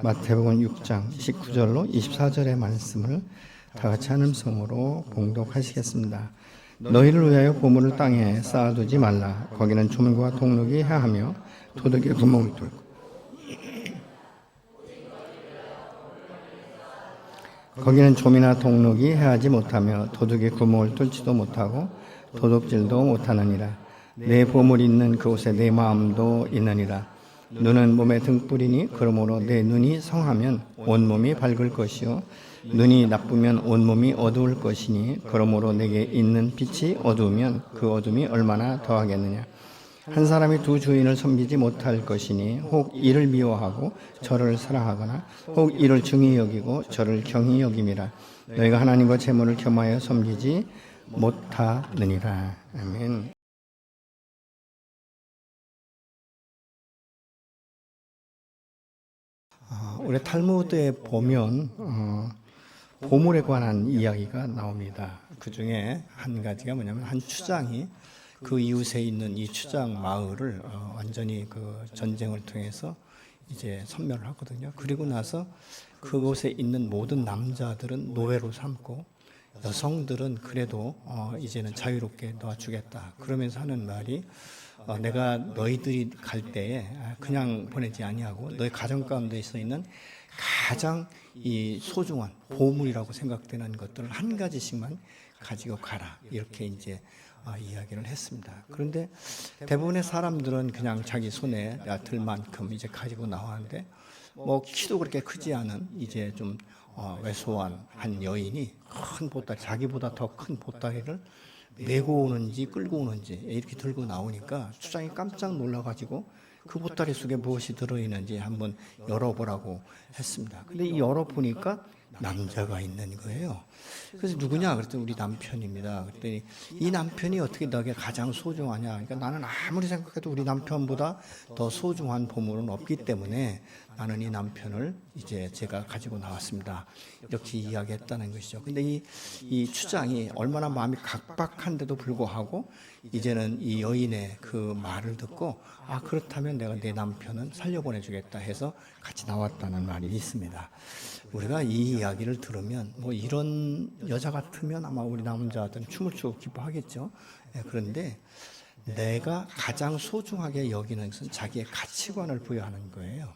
마태복음 6장 19절로 24절의 말씀을 다 같이 한 음성으로 봉독하시겠습니다. 너희를 위하여 보물을 땅에 쌓아두지 말라. 거기는 조물과 동록이 해하며 도둑의 구멍을 뚫고 거기는 조미나 동록이 해하지 못하며 도둑의 구멍을 뚫지도 못하고 도둑질도 못하느니라. 내 보물이 있는 그곳에 내 마음도 있느니라. 눈은 몸의 등불이니 그러므로 내 눈이 성하면 온몸이 밝을 것이요 눈이 나쁘면 온몸이 어두울 것이니 그러므로 내게 있는 빛이 어두우면 그 어둠이 얼마나 더하겠느냐. 한 사람이 두 주인을 섬기지 못할 것이니 혹 이를 미워하고 저를 사랑하거나 혹 이를 중히 여기고 저를 경히 여김이라. 너희가 하나님과 재물을 겸하여 섬기지 못하느니라. 아멘. 우리 탈무드에 보면 보물에 관한 이야기가 나옵니다. 그 중에 한 가지가 뭐냐면 한 추장이 그 이웃에 있는 이 추장 마을을 완전히 그 전쟁을 통해서 이제 섬멸을 하거든요. 그리고 나서 그곳에 있는 모든 남자들은 노예로 삼고 여성들은 그래도 이제는 자유롭게 놓아주겠다. 그러면서 하는 말이 내가 너희들이 갈 때에 그냥 보내지 아니하고 너희 가정 가운데 있는 가장 이 소중한 보물이라고 생각되는 것들을 한 가지씩만 가지고 가라. 이렇게 이제 이야기를 했습니다. 그런데 대부분의 사람들은 그냥 자기 손에 들 만큼 이제 가지고 나왔는데 뭐 키도 그렇게 크지 않은 이제 좀 왜소한 한 여인이 큰 보따리, 자기보다 더 큰 보따리를 메고 오는지 끌고 오는지 이렇게 들고 나오니까 추장이 깜짝 놀라가지고 그 보따리 속에 무엇이 들어있는지 한번 열어보라고 했습니다. 근데 이 열어보니까 남자가 있는 거예요. 그래서 누구냐? 그랬더니 우리 남편입니다. 그랬더니 이 남편이 어떻게 너에게 가장 소중하냐? 그러니까 나는 아무리 생각해도 우리 남편보다 더 소중한 보물은 없기 때문에 나는 이 남편을 이제 제가 가지고 나왔습니다. 이렇게 이야기했다는 것이죠. 근데 이 추장이 얼마나 마음이 각박한데도 불구하고 이제는 이 여인의 그 말을 듣고 그렇다면 내가 내 남편은 살려보내주겠다 해서 같이 나왔다는 말이 있습니다. 우리가 이 이야기를 들으면 뭐 이런 여자 같으면 아마 우리 남자들은 춤을 추고 기뻐하겠죠. 그런데 내가 가장 소중하게 여기는 것은 자기의 가치관을 부여하는 거예요.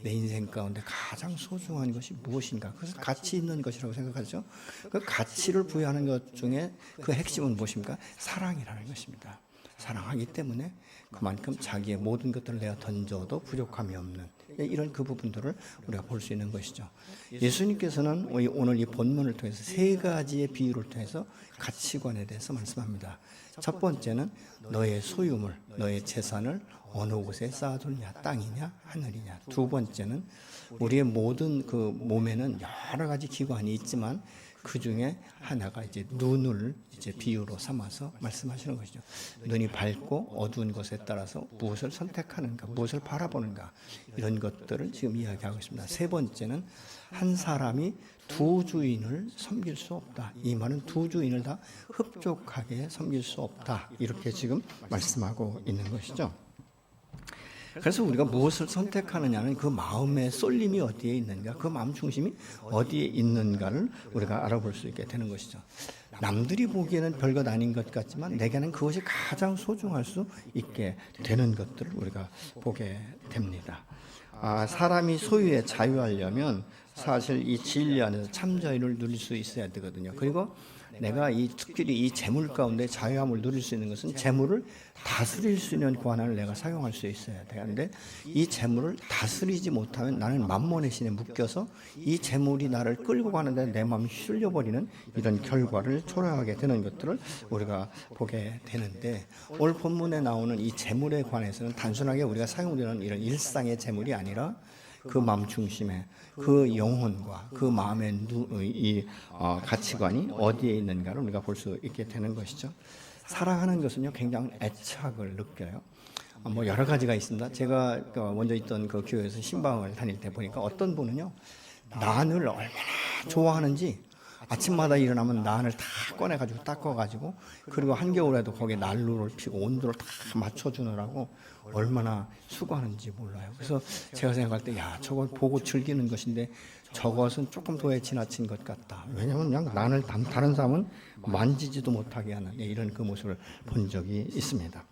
내 인생 가운데 가장 소중한 것이 무엇인가? 그것은 가치 있는 것이라고 생각하죠. 그 가치를 부여하는 것 중에 그 핵심은 무엇입니까? 사랑이라는 것입니다. 사랑하기 때문에 그만큼 자기의 모든 것들을 내가 던져도 부족함이 없는 이런 그 부분들을 우리가 볼 수 있는 것이죠. 예수님께서는 오늘 이 본문을 통해서 세 가지의 비유를 통해서 가치관에 대해서 말씀합니다. 첫 번째는 너의 소유물, 너의 재산을 어느 곳에 쌓아두느냐, 땅이냐, 하늘이냐. 두 번째는 우리의 모든 그 몸에는 여러 가지 기관이 있지만 그 중에 하나가 이제 눈을 이제 비유로 삼아서 말씀하시는 것이죠. 눈이 밝고 어두운 것에 따라서 무엇을 선택하는가, 무엇을 바라보는가, 이런 것들을 지금 이야기하고 있습니다. 세 번째는 한 사람이 두 주인을 섬길 수 없다. 이 말은 두 주인을 다 흡족하게 섬길 수 없다. 이렇게 지금 말씀하고 있는 것이죠. 그래서 우리가 무엇을 선택하느냐는 그 마음의 쏠림이 어디에 있는가, 그 마음 중심이 어디에 있는가를 우리가 알아볼 수 있게 되는 것이죠. 남들이 보기에는 별것 아닌 것 같지만 내게는 그것이 가장 소중할 수 있게 되는 것들을 우리가 보게 됩니다. 사람이 소유에 자유하려면 사실 이 진리 안에서 참 자유를 누릴 수 있어야 되거든요. 그리고 내가 특별히 이 재물 가운데 자유함을 누릴 수 있는 것은 재물을 다스릴 수 있는 권한을 내가 사용할 수 있어야 되는데 이 재물을 다스리지 못하면 나는 만몬의 신에 묶여서 이 재물이 나를 끌고 가는데 내 마음이 휘둘려버리는 이런 결과를 초래하게 되는 것들을 우리가 보게 되는데 오늘 본문에 나오는 이 재물에 관해서는 단순하게 우리가 사용되는 이런 일상의 재물이 아니라 그 마음 중심에 그 영혼과 그 마음의 가치관이 어디에 있는가를 우리가 볼 수 있게 되는 것이죠. 사랑하는 것은요 굉장히 애착을 느껴요. 뭐 여러 가지가 있습니다. 제가 먼저 있던 그 교회에서 신방을 다닐 때 보니까 어떤 분은요 나를 얼마나 좋아하는지 아침마다 일어나면 난을 다 꺼내가지고 닦아가지고 그리고 한겨울에도 거기에 난로를 피고 온도를 다 맞춰주느라고 얼마나 수고하는지 몰라요. 그래서 제가 생각할 때 야 저걸 보고 즐기는 것인데 저것은 조금 도에 지나친 것 같다. 왜냐하면 그냥 난을 다른 사람은 만지지도 못하게 하는 이런 그 모습을 본 적이 있습니다.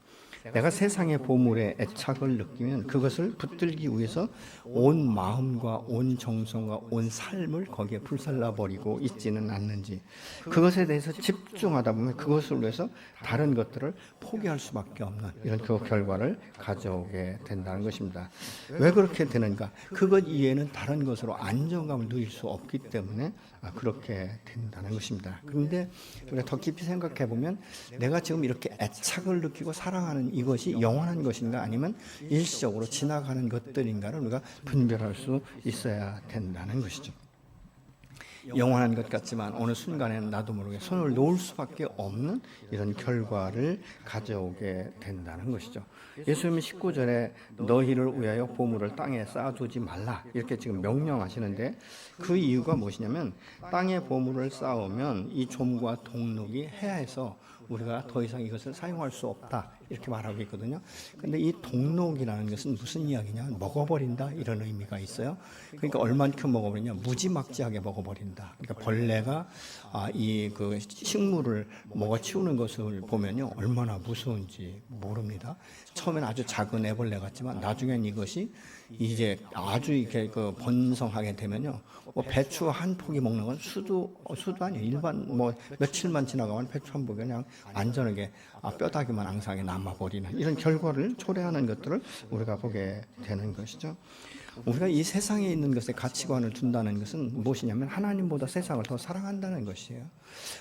내가 세상의 보물에 애착을 느끼면 그것을 붙들기 위해서 온 마음과 온 정성과 온 삶을 거기에 불살라 버리고 있지는 않는지, 그것에 대해서 집중하다 보면 그것을 위해서 다른 것들을 포기할 수밖에 없는 이런 그 결과를 가져오게 된다는 것입니다. 왜 그렇게 되는가? 그것 이외에는 다른 것으로 안정감을 누릴 수 없기 때문에 그렇게 된다는 것입니다. 그런데 우리가 더 깊이 생각해 보면 내가 지금 이렇게 애착을 느끼고 사랑하는 이것이 영원한 것인가 아니면 일시적으로 지나가는 것들인가를 우리가 분별할 수 있어야 된다는 것이죠. 영원한 것 같지만 어느 순간에는 나도 모르게 손을 놓을 수밖에 없는 이런 결과를 가져오게 된다는 것이죠. 예수님은 19절에 너희를 위하여 보물을 땅에 쌓아두지 말라 이렇게 지금 명령하시는데 그 이유가 무엇이냐면 땅에 보물을 쌓으면 이 좀과 동록이 해야해서 우리가 더 이상 이것을 사용할 수 없다 이렇게 말하고 있거든요. 그런데 이 동록이라는 것은 무슨 이야기냐? 먹어버린다 이런 의미가 있어요. 그러니까 얼만큼 먹어버리냐? 무지막지하게 먹어버린다. 그러니까 벌레가 이 그 식물을 먹어치우는 것을 보면요 얼마나 무서운지 모릅니다. 처음엔 아주 작은 애벌레 같지만 나중엔 이것이 이제 아주 이렇게 그 번성하게 되면요, 뭐 배추 한 포기 먹는 건 수도 아니에요. 일반 뭐 며칠만 지나가면 배추 한 포기 그냥 안전하게 뼈다귀만 앙상하게 남아버리는 이런 결과를 초래하는 것들을 우리가 보게 되는 것이죠. 우리가 이 세상에 있는 것에 가치관을 둔다는 것은 무엇이냐면 하나님보다 세상을 더 사랑한다는 것이에요.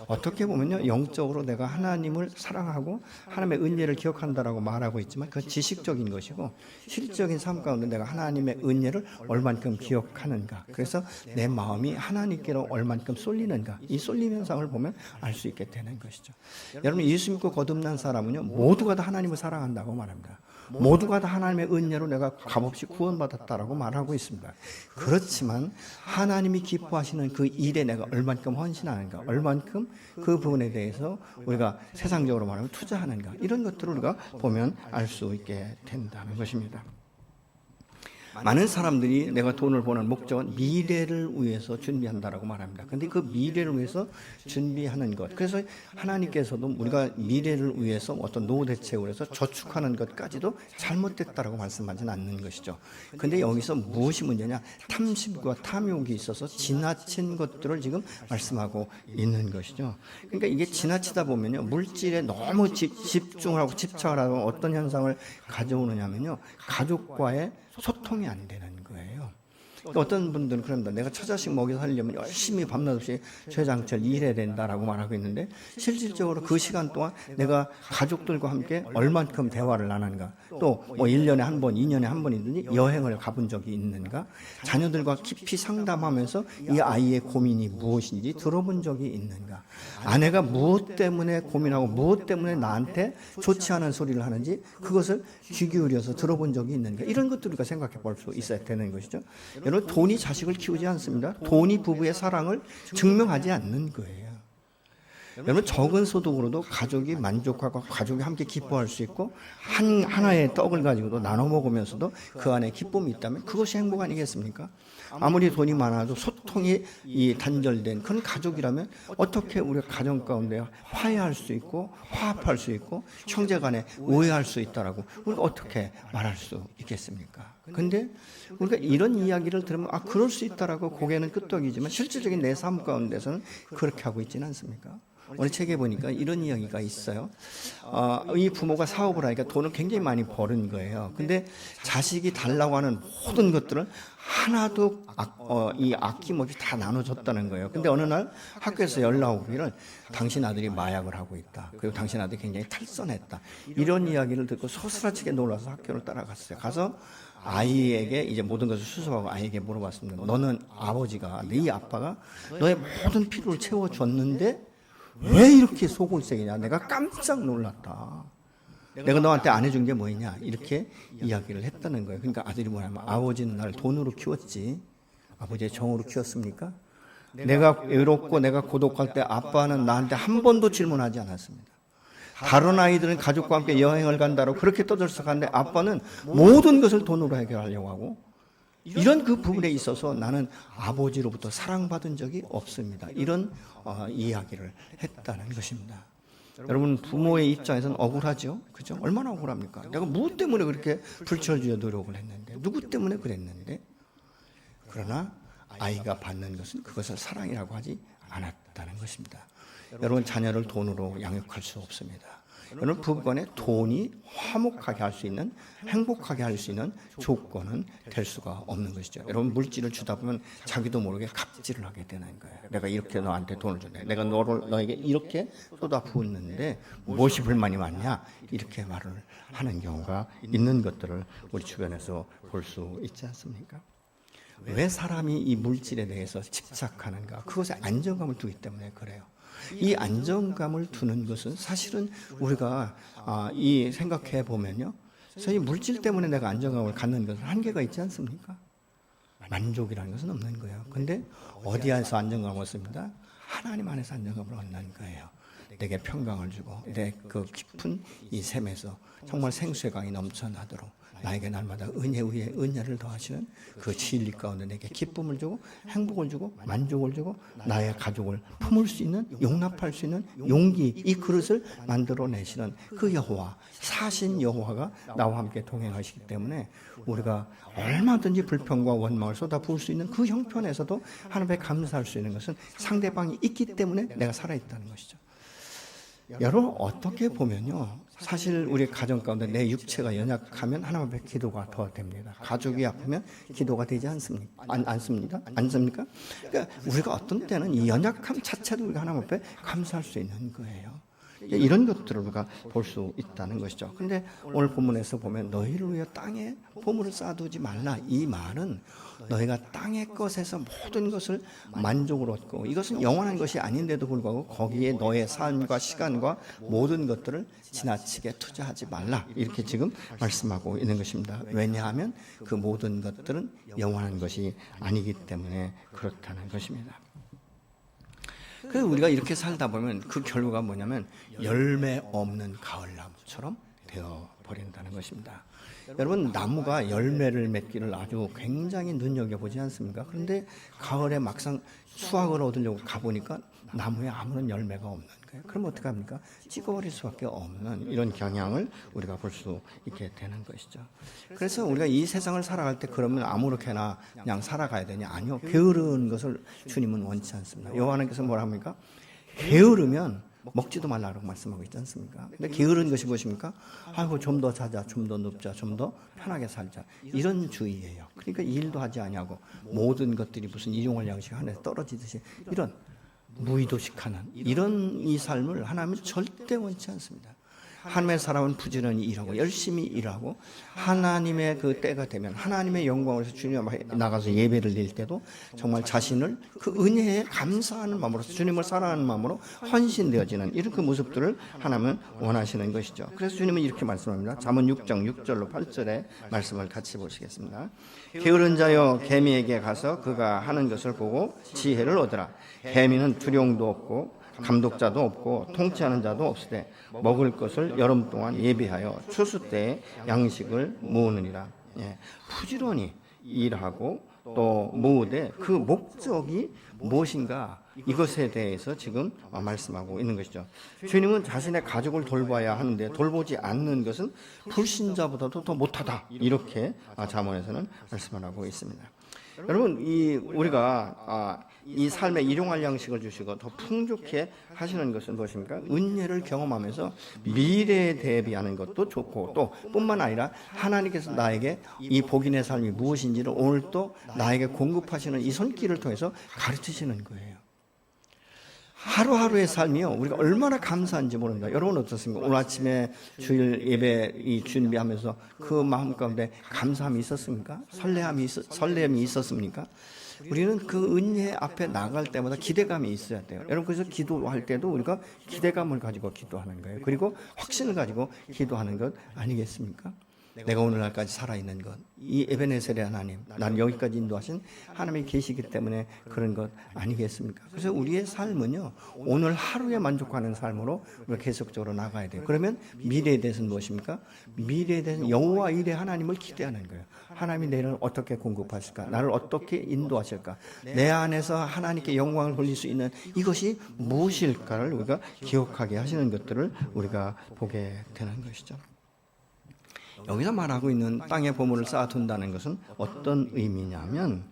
어떻게 보면요 영적으로 내가 하나님을 사랑하고 하나님의 은혜를 기억한다라고 말하고 있지만 그건 지식적인 것이고 실질적인 삶 가운데 내가 하나님의 은혜를 얼만큼 기억하는가, 그래서 내 마음이 하나님께로 얼만큼 쏠리는가, 이 쏠림 현상을 보면 알 수 있게 되는 것이죠. 여러분 예수 믿고 거듭난 사람은요 모두가 다 하나님을 사랑한다고 말합니다. 모두가 다 하나님의 은혜로 내가 값없이 구원받았다라고 말하고 있습니다. 그렇지만 하나님이 기뻐하시는 그 일에 내가 얼만큼 헌신하는가, 얼만큼 그 부분에 대해서 우리가 세상적으로 말하면 투자하는가, 이런 것들을 우리가 보면 알 수 있게 된다는 것입니다. 많은 사람들이 내가 돈을 버는 목적은 미래를 위해서 준비한다라고 말합니다. 그런데 그 미래를 위해서 준비하는 것, 그래서 하나님께서도 우리가 미래를 위해서 어떤 노후 대책을 해서 저축하는 것까지도 잘못됐다라고 말씀하지는 않는 것이죠. 그런데 여기서 무엇이 문제냐? 탐심과 탐욕이 있어서 지나친 것들을 지금 말씀하고 있는 것이죠. 그러니까 이게 지나치다 보면요 물질에 너무 집중을 하고 집착을 하고 어떤 현상을 가져오느냐면요 가족과의 소통이 안 되는 거예요. 어떤 분들은 그런다. 내가 처자식 먹여 살려면 열심히 밤낮 없이 최장철 일해야 된다라고 말하고 있는데 실질적으로 그 시간 동안 내가 가족들과 함께 얼만큼 대화를 나누는가, 또 뭐 1년에 한 번, 2년에 한 번이든지 여행을 가본 적이 있는가, 자녀들과 깊이 상담하면서 이 아이의 고민이 무엇인지 들어본 적이 있는가, 아내가 무엇 때문에 고민하고 무엇 때문에 나한테 좋지 않은 소리를 하는지 그것을 귀 기울여서 들어본 적이 있는가, 이런 것들을 우리가 생각해 볼 수 있어야 되는 것이죠. 여러분 돈이 자식을 키우지 않습니다. 돈이 부부의 사랑을 증명하지 않는 거예요. 여러분 적은 소득으로도 가족이 만족하고 가족이 함께 기뻐할 수 있고 하나의 떡을 가지고도 나눠 먹으면서도 그 안에 기쁨이 있다면 그것이 행복 아니겠습니까? 아무리 돈이 많아도 소통이 단절된 그런 가족이라면 어떻게 우리가 가정 가운데 화해할 수 있고 화합할 수 있고 형제 간에 오해할 수 있다라고 우리가 어떻게 말할 수 있겠습니까? 근데 우리가 이런 이야기를 들으면 그럴 수 있다라고 고개는 끄덕이지만 실질적인 내 삶 가운데서는 그렇게 하고 있지는 않습니까? 오늘 책에 보니까 이런 이야기가 있어요. 이 부모가 사업을 하니까 돈을 굉장히 많이 버는 거예요. 근데 자식이 달라고 하는 모든 것들을 하나도 아낌없이 다 나눠줬다는 거예요. 근데 어느 날 학교에서 연락 오기를 당신 아들이 마약을 하고 있다. 그리고 당신 아들이 굉장히 탈선했다. 이런 이야기를 듣고 소스라치게 놀라서 학교를 따라갔어요. 가서 아이에게 이제 모든 것을 수습하고 아이에게 물어봤습니다. 너는 아버지가, 네 아빠가 너의 모든 필요를 채워줬는데 왜 이렇게 속을 새기냐? 내가 깜짝 놀랐다. 내가 너한테 안 해준 게 뭐냐? 이렇게 이야기를 했다는 거예요. 그러니까 아들이 뭐냐면 아버지는 나를 돈으로 키웠지 아버지의 정으로 키웠습니까? 내가 외롭고 내가 고독할 때 아빠는 나한테 한 번도 질문하지 않았습니다. 다른 아이들은 가족과 함께 여행을 간다고 그렇게 떠들썩한데 아빠는 모든 것을 돈으로 해결하려고 하고, 이런 그 부분에 있어서 나는 아버지로부터 사랑받은 적이 없습니다. 이런 이야기를 했다는 것입니다. 여러분, 부모의 입장에서는 억울하죠? 그죠? 얼마나 억울합니까? 내가 무엇 때문에 그렇게 불철주야 노력을 했는데, 누구 때문에 그랬는데, 그러나 아이가 받는 것은 그것을 사랑이라고 하지 않았다는 것입니다. 여러분, 자녀를 돈으로 양육할 수 없습니다. 여러분, 부부간에 돈이 화목하게 할 수 있는, 행복하게 할 수 있는 조건은 될 수가 없는 것이죠. 여러분, 물질을 주다 보면 자기도 모르게 갑질을 하게 되는 거예요. 내가 이렇게 너한테 돈을 줬네, 내가 너에게 이렇게 쏟아 부었는데 무엇이 불만이 많냐, 이렇게 말을 하는 경우가 있는 것들을 우리 주변에서 볼 수 있지 않습니까? 왜 사람이 이 물질에 대해서 집착하는가? 그것에 안정감을 두기 때문에 그래요. 이 안정감을 두는 것은 사실은 우리가 이 생각해 보면요, 사실 물질 때문에 내가 안정감을 갖는 것은 한계가 있지 않습니까? 만족이라는 것은 없는 거예요. 근데 어디에서 안정감을 얻습니다? 하나님 안에서 안정감을 얻는 거예요. 내게 평강을 주고 내 그 깊은 이 샘에서 정말 생수의 강이 넘쳐나도록 나에게 날마다 은혜 위에 은혜를 더하시는 그 진리 가운데 내게 기쁨을 주고 행복을 주고 만족을 주고 나의 가족을 품을 수 있는, 용납할 수 있는 용기, 이 그릇을 만들어내시는 그 여호와, 사신 여호와가 나와 함께 동행하시기 때문에 우리가 얼마든지 불평과 원망을 쏟아부을 수 있는 그 형편에서도 하나님께 감사할 수 있는 것은 상대방이 있기 때문에 내가 살아있다는 것이죠. 여러분, 어떻게 보면요, 사실 우리 가정 가운데 내 육체가 연약하면 하나님 앞에 기도가 더 됩니다. 가족이 아프면 기도가 되지 않습니까? 않습니까? 그러니까 우리가 어떤 때는 이 연약함 자체도 우리가 하나님 앞에 감사할 수 있는 거예요. 이런 것들을 우리가 볼 수 있다는 것이죠. 그런데 오늘 본문에서 보면 너희를 위해 땅에 보물을 쌓아두지 말라, 이 말은 너희가 땅의 것에서 모든 것을 만족을 얻고 이것은 영원한 것이 아닌데도 불구하고 거기에 너의 삶과 시간과 모든 것들을 지나치게 투자하지 말라, 이렇게 지금 말씀하고 있는 것입니다. 왜냐하면 그 모든 것들은 영원한 것이 아니기 때문에 그렇다는 것입니다. 그래서 우리가 이렇게 살다 보면 그 결과가 뭐냐면 열매 없는 가을나무처럼 되어버린다는 것입니다. 여러분, 나무가 열매를 맺기를 아주 굉장히 눈여겨보지 않습니까? 그런데 가을에 막상 수확을 얻으려고 가보니까 나무에 아무런 열매가 없는 거예요. 그럼 어떻게 합니까? 찍어버릴 수밖에 없는 이런 경향을 우리가 볼 수 있게 되는 것이죠. 그래서 우리가 이 세상을 살아갈 때 그러면 아무렇게나 그냥 살아가야 되냐? 아니요. 게으른 것을 주님은 원치 않습니다. 여호와께서 뭐라 합니까? 게으르면 먹지도 말라고 말씀하고 있지 않습니까? 근데 게으른 것이 무엇입니까? 아이고, 좀 더 자자, 좀 더 눕자, 좀 더 편하게 살자, 이런 주의예요. 그러니까 일도 하지 아니하고 모든 것들이 무슨 일용할 양식 하늘에 떨어지듯이 이런 무의도식하는 이런 이 삶을 하나님은 절대 원치 않습니다. 하나님의 사람은 부지런히 일하고 열심히 일하고 하나님의 그 때가 되면 하나님의 영광을 위해서 주님 앞에 나가서 예배를 드릴 때도 정말 자신을 그 은혜에 감사하는 마음으로, 주님을 사랑하는 마음으로 헌신되어지는 이런 그 모습들을 하나님은 원하시는 것이죠. 그래서 주님은 이렇게 말씀합니다. 잠언 6장 6절로 8절의 말씀을 같이 보시겠습니다. 게으른 자여 개미에게 가서 그가 하는 것을 보고 지혜를 얻으라. 개미는 두려움도 없고 감독자도 없고 통치하는 자도 없으되 먹을 것을 여름 동안 예비하여 추수 때에 양식을 모으느니라. 부지런히 일하고 또 모으되 그 목적이 무엇인가, 이것에 대해서 지금 말씀하고 있는 것이죠. 주님은 자신의 가족을 돌봐야 하는데 돌보지 않는 것은 불신자보다도 더 못하다, 이렇게 잠언에서는 말씀을 하고 있습니다. 여러분, 우리가 이 삶에 일용할 양식을 주시고 더 풍족해 하시는 것은 무엇입니까? 은혜를 경험하면서 미래에 대비하는 것도 좋고, 또 뿐만 아니라 하나님께서 나에게 이 복인의 삶이 무엇인지를 오늘 또 나에게 공급하시는 이 손길을 통해서 가르치시는 거예요. 하루하루의 삶이요, 우리가 얼마나 감사한지 모릅니다. 여러분 어떻습니까? 오늘 아침에 주일 예배 준비하면서 그 마음 가운데 감사함이 있었습니까? 설렘이 있었습니까? 우리는 그 은혜 앞에 나갈 때마다 기대감이 있어야 돼요. 여러분, 그래서 기도할 때도 우리가 기대감을 가지고 기도하는 거예요. 그리고 확신을 가지고 기도하는 것 아니겠습니까? 내가 오늘날까지 살아있는 것, 이 에베네셀의 하나님, 나를 여기까지 인도하신 하나님이 계시기 때문에 그런 것 아니겠습니까? 그래서 우리의 삶은요, 오늘 하루에 만족하는 삶으로 우리가 계속적으로 나가야 돼요. 그러면 미래에 대해서는 무엇입니까? 미래에 대해서는 여호와 일의 하나님을 기대하는 거예요. 하나님이 내일을 어떻게 공급하실까? 나를 어떻게 인도하실까? 내 안에서 하나님께 영광을 돌릴 수 있는 이것이 무엇일까를 우리가 기억하게 하시는 것들을 우리가 보게 되는 것이죠. 여기서 말하고 있는 땅의 보물을 쌓아둔다는 것은 어떤 의미냐면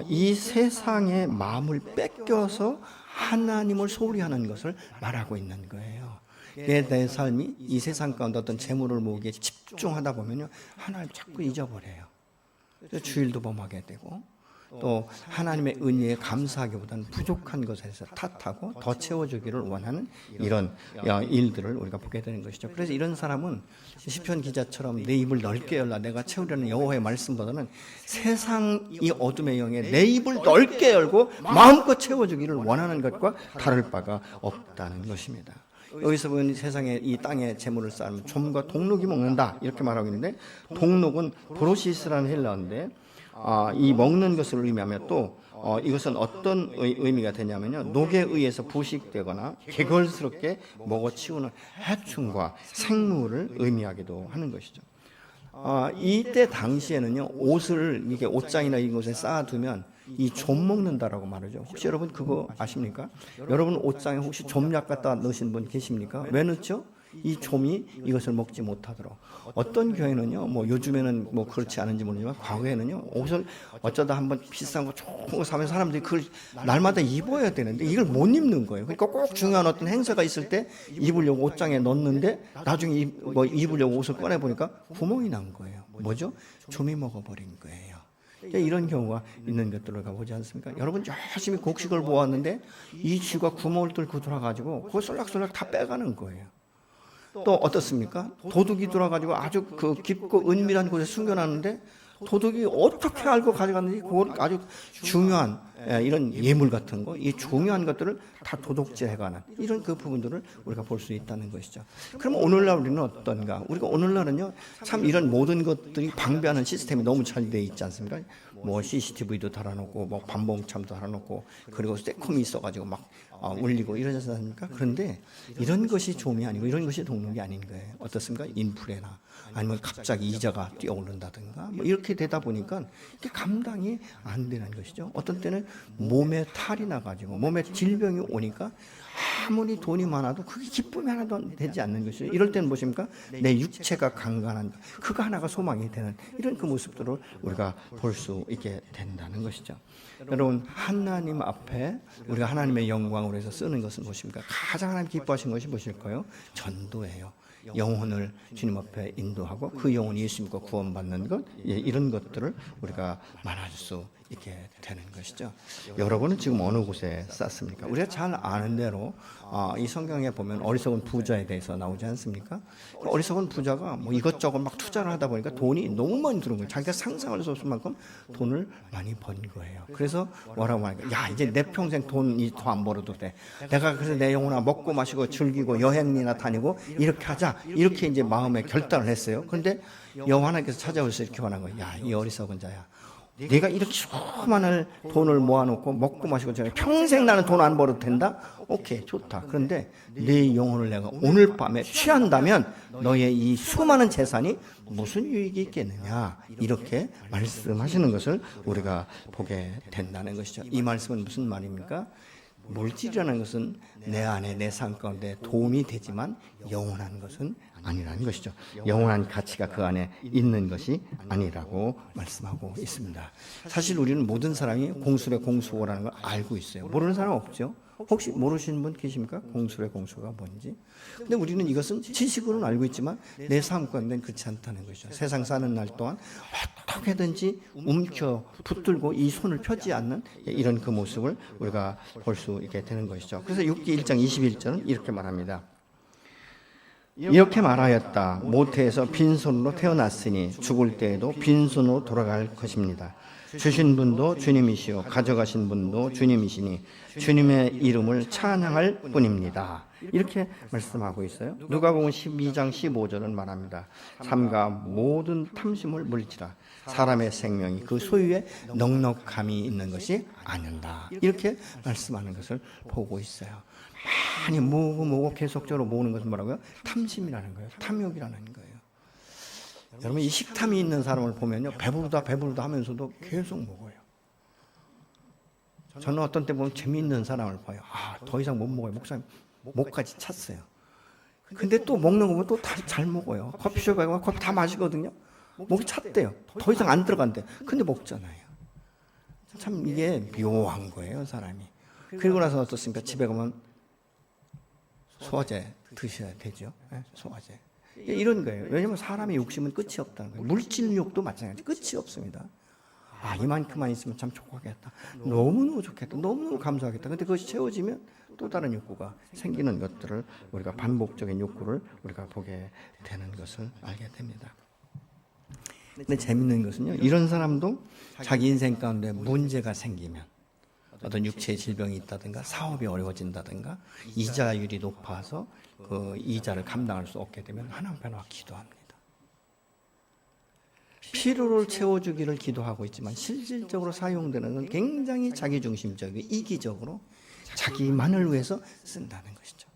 이 세상의 마음을 뺏겨서 하나님을 소홀히 하는 것을 말하고 있는 거예요. 내 삶이 이 세상 가운데 어떤 재물을 모으기에 집중하다 보면요, 하나님 자꾸 잊어버려요. 주일도 범하게 되고, 또 하나님의 은혜에 감사하기보다는 부족한 것에서 탓하고 더 채워주기를 원하는 이런 일들을 우리가 보게 되는 것이죠. 그래서 이런 사람은 시편 기자처럼 내 입을 넓게 열라 내가 채우려는 여호와의 말씀보다는 세상이 어둠의 영에 내 입을 넓게 열고 마음껏 채워주기를 원하는 것과 다를 바가 없다는 것입니다. 여기서 보면 세상에 이 땅에 재물을 쌓으면 좀과 동록이 먹는다 이렇게 말하고 있는데, 동록은 브로시스라는 헬라어인데 이 먹는 것을 의미하며 또 이것은 어떤 의미가 되냐면요, 녹에 의해서 부식되거나 개걸스럽게 먹어치우는 해충과 생물을 의미하기도 하는 것이죠. 이때 당시에는요, 옷을 이게 옷장이나 이곳에 쌓아두면 이 좀 먹는다라고 말하죠. 혹시 여러분 그거 아십니까? 여러분 옷장에 혹시 좀약 갖다 넣으신 분 계십니까? 왜 넣죠? 이 좀이 이것을 먹지 못하도록. 어떤 교회는요, 뭐 요즘에는 뭐 그렇지 않은지 모르지만 과거에는요, 옷을 어쩌다 한번 비싼 거 좋은 거 사면 사람들이 그걸 날마다 입어야 되는데 이걸 못 입는 거예요. 그러니까 꼭 중요한 어떤 행사가 있을 때 입으려고 옷장에 넣는데 나중에 입으려고 옷을 꺼내 보니까 구멍이 난 거예요. 뭐죠? 좀이 먹어버린 거예요. 이런 경우가 있는 것들을 가보지 않습니까? 여러분 열심히 곡식을 모았는데 이 쥐가 구멍을 뚫고 들어가지고 그걸 쏠락쏠락 다 빼가는 거예요. 또 어떻습니까? 도둑이 들어가지고 아주 그 깊고 은밀한 곳에 숨겨놨는데 도둑이 어떻게 알고 가져갔는지 그걸 아주 중요한 이런 예물 같은 거, 이 중요한 것들을 다 도둑질해가는 이런 그 부분들을 우리가 볼 수 있다는 것이죠. 그럼 오늘날 우리는 어떤가? 우리가 오늘날은요, 참 이런 모든 것들이 방배하는 시스템이 너무 잘 돼 있지 않습니까? 뭐 CCTV도 달아놓고, 뭐 반봉참도 달아놓고, 그리고 새콤이 있어가지고 막 울리고 이러지 않습니까? 그런데 이런 것이 좀이 아니고 이런 것이 동록이 아닌 거예요. 어떻습니까? 인플레나 아니면 갑자기 이자가 뛰어오른다든가 뭐 이렇게 되다 보니까 이게 감당이 안 되는 것이죠. 어떤 때는 몸에 탈이 나가지고 몸에 질병이 오니까 아무리 돈이 많아도 그게 기쁨이 하나도 되지 않는 것이죠. 이럴 때는 무엇입니까? 내 육체가 강간한 그거 하나가 소망이 되는 이런 그 모습들을 우리가 볼 수 있게 된다는 것이죠. 여러분, 하나님 앞에 우리가 하나님의 영광으로 해서 쓰는 것은 무엇입니까? 가장 하나님 기뻐하신 것이 무엇일까요? 전도예요. 영혼을 주님 앞에 인도하고 그 영혼이 예수 믿고 구원받는 것, 이런 것들을 우리가 말할 수 있게 되는 것이죠. 여러분은 지금 어느 곳에 쌌습니까? 우리가 잘 아는 대로 이 성경에 보면 어리석은 부자에 대해서 나오지 않습니까? 어리석은 부자가 뭐 이것저것 막 투자를 하다 보니까 돈이 너무 많이 들어온 거예요. 자기가 상상할 수 없을 만큼 돈을 많이 번 거예요. 그래서 뭐라고 하니까, 야, 이제 내 평생 돈이 더 안 벌어도 돼. 내가 그래서 내 영혼아 먹고 마시고 즐기고 여행이나 다니고 이렇게 하자. 이렇게 이제 마음에 결단을 했어요. 그런데 여호와 하나님께서 찾아오셔서 이렇게 말한 거예요. 야, 이 어리석은 자야. 네가 이렇게 수많은 돈을 모아놓고 먹고 마시고 평생 나는 돈 안 벌어도 된다? 오케이, 좋다. 그런데 네 영혼을 내가 오늘 밤에 취한다면 너의 이 수많은 재산이 무슨 유익이 있겠느냐, 이렇게 말씀하시는 것을 우리가 보게 된다는 것이죠. 이 말씀은 무슨 말입니까? 물질이라는 것은 내 안에 내 삶 가운데 도움이 되지만 영원한 것은 아니라는 것이죠. 영원한 가치가 그 안에 있는 것이 아니라고 말씀하고 있습니다. 사실 우리는 모든 사람이 공술의 공수호라는 걸 알고 있어요. 모르는 사람 없죠? 혹시 모르시는 분 계십니까? 공술의 공수가 뭔지. 근데 우리는 이것은 지식으로는 알고 있지만 내 삶 가운데는 그렇지 않다는 것이죠. 세상 사는 날 동안 어떻게든지 움켜 붙들고 이 손을 펴지 않는 이런 그 모습을 우리가 볼 수 있게 되는 것이죠. 그래서 6기 1장 21절은 이렇게 말합니다. 이렇게 말하였다. 모태에서 빈손으로 태어났으니 죽을 때에도 빈손으로 돌아갈 것입니다. 주신 분도 주님이시요 가져가신 분도 주님이시니 주님의 이름을 찬양할 뿐입니다. 이렇게 말씀하고 있어요. 누가복음 12장 15절은 말합니다. 삼가 모든 탐심을 물리치라. 사람의 생명이 그 소유에 넉넉함이 있는 것이 아닌다. 이렇게 말씀하는 것을 보고 있어요. 많이 모으고 계속적으로 모으는 것은 뭐라고요? 탐심이라는 거예요. 탐욕이라는 거예요. 여러분 이 식탐이 있는 사람을 보면요, 배부르다 하면서도 계속 먹어요. 저는 어떤 때 보면 재미있는 사람을 봐요. 더 이상 못 먹어요. 목사님 목까지 찼어요. 근데 또 먹는 거 보면 또 잘 먹어요. 커피숍에 가면 커피 다 마시거든요. 목이 찼대요. 더 이상 안 들어간대. 근데 먹잖아요. 참 이게 묘한 거예요, 사람이. 그리고 나서 어떻습니까? 집에 가면 소화제 드셔야 되죠. 소화제. 이런 거예요. 왜냐하면 사람의 욕심은 끝이 없다는 거예요. 물질욕도 마찬가지. 끝이 없습니다. 이만큼만 있으면 참 좋겠다. 너무너무 좋겠다. 너무너무 감사하겠다. 근데 그것이 채워지면 또 다른 욕구가 생기는 것들을 우리가 반복적인 욕구를 우리가 보게 되는 것을 알게 됩니다. 근데 재밌는 것은요, 이런 사람도 자기 인생 가운데 문제가 생기면 어떤 육체의 질병이 있다든가 사업이 어려워진다든가 이자율이 높아서 그 이자를 감당할 수 없게 되면 하나님 앞에 나와 기도합니다. 필요를 채워주기를 기도하고 있지만 실질적으로 사용되는 건 굉장히 자기중심적이고 이기적으로 자기만을 위해서 쓴다는 것이죠.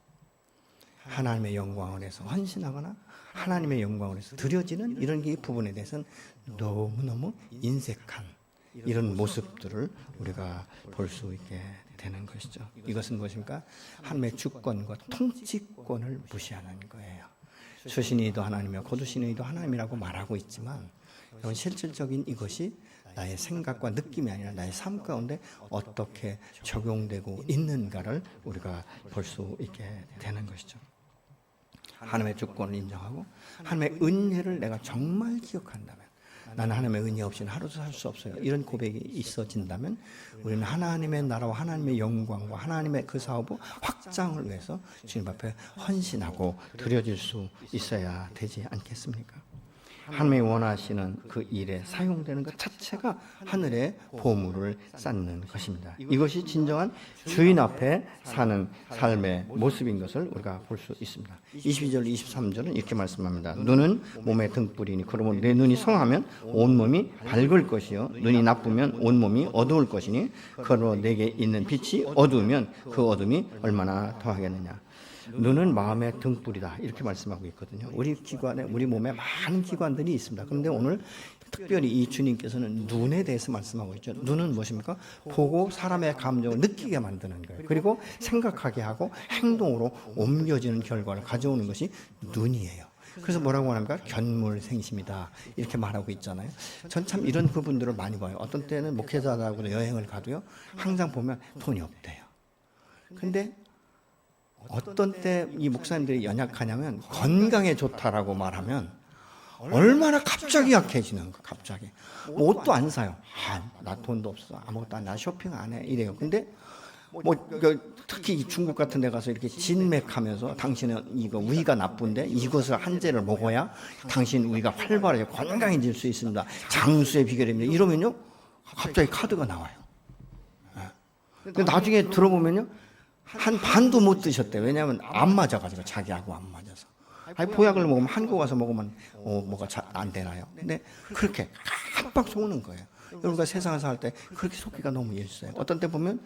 하나님의 영광을 위해서 헌신하거나 하나님의 영광을 위해서 드려지는 이런 부분에 대해서는 너무너무 인색한 이런 모습들을 우리가 볼 수 있게 되는 것이죠. 이것은 무엇입니까? 하나님의 주권과 통치권을 무시하는 거예요. 주신이도 하나님이요 거두신이도 하나님이라고 말하고 있지만 실질적인 이것이 나의 생각과 느낌이 아니라 나의 삶 가운데 어떻게 적용되고 있는가를 우리가 볼 수 있게 되는 것이죠. 하나님의 주권을 인정하고 하나님의 은혜를 내가 정말 기억한다면, 나는 하나님의 은혜 없이는 하루도 살 수 없어요. 이런 고백이 있어진다면 우리는 하나님의 나라와 하나님의 영광과 하나님의 그 사업의 확장을 위해서 주님 앞에 헌신하고 드려질 수 있어야 되지 않겠습니까? 하나님이 원하시는 그 일에 사용되는 것 자체가 하늘의 보물을 쌓는 것입니다. 이것이 진정한 주인 앞에 사는 삶의 모습인 것을 우리가 볼 수 있습니다. 22절, 23절은 이렇게 말씀합니다. 눈은 몸의 등불이니 그러면 내 눈이 성하면 온몸이 밝을 것이요 눈이 나쁘면 온몸이 어두울 것이니 그러므로 내게 있는 빛이 어두우면 그 어둠이 얼마나 더하겠느냐. 눈은 마음의 등불이다 이렇게 말씀하고 있거든요. 우리 기관에, 우리 몸에 많은 기관들이 있습니다. 그런데 오늘 특별히 이 주님께서는 눈에 대해서 말씀하고 있죠. 눈은 무엇입니까? 보고 사람의 감정을 느끼게 만드는 거예요. 그리고 생각하게 하고 행동으로 옮겨지는 결과를 가져오는 것이 눈이에요. 그래서 뭐라고 합니까? 견물생심이다 이렇게 말하고 있잖아요. 전 참 이런 부분들을 많이 봐요. 어떤 때는 목회자하고 여행을 가도요, 항상 보면 돈이 없대요. 근데 어떤 때 이 목사님들이 연약하냐면 건강에 좋다라고 말하면 얼마나 갑자기 약해지는 거. 갑자기 옷도 안 사요. 나 돈도 없어. 아무것도 안, 나 쇼핑 안 해. 이래요. 근데 특히 중국 같은 데 가서 이렇게 진맥하면서 당신은 이거 위가 나쁜데 이것을 한 재를 먹어야 당신 위가 활발하게 건강해질 수 있습니다. 장수의 비결입니다. 이러면요 갑자기 카드가 나와요. 근데 나중에 들어보면요 한 반도 못 드셨대요. 왜냐하면 안 맞아가지고 자기하고 안 맞아서. 보약을 먹으면 한국 와서 먹으면 뭐가 잘 안 되나요? 근데 그렇게 깜빡 속는 거예요. 여러분가 세상에서 살 때 그렇게 속기가 너무 일수해요. 어떤 때 보면